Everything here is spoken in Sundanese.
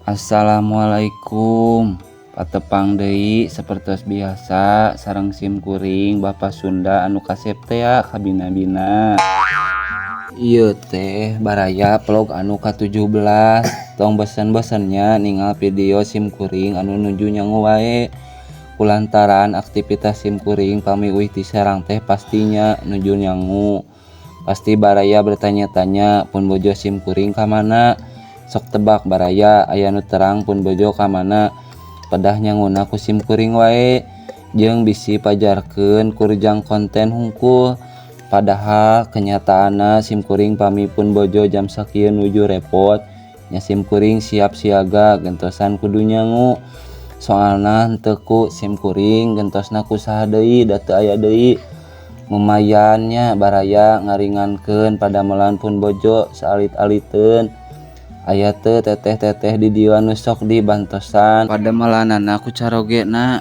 Assalamualaikum. Patepang deui sapertos biasa sareng sim kuring Bapa Sunda anu kasep teh ya kabina-bina. Ieu teh baraya vlog anu ka-17. Tong besen-besennya ningal video sim kuring anu nuju nyangu wae. Kulantaran aktivitas sim kuring pamiuih ti Serang teh pastinya nuju nyangu. Pasti baraya bertanya-tanya pun bojo sim kuring ka mana. Sok tebak baraya aya nu terang pun bojo ka mana. Pedah nyanguna ku sim kuring wae jeung bisi pajarkeun kurjang konten hungkul. Padahal kenyataanna sim kuring pami pun bojo jam sakieu nuju repot nya sim kuring siap siaga gentosan kudu nyangu. Soalna henteu ku sim kuring gentosna kusaha deui da teu aya deui. Lumayan nya baraya ngaringankeun padamelan pun bojo saalit-aliteun. Aya teu teteh-teteh di dieu anu sok dibantosan padamelanana ku carogena.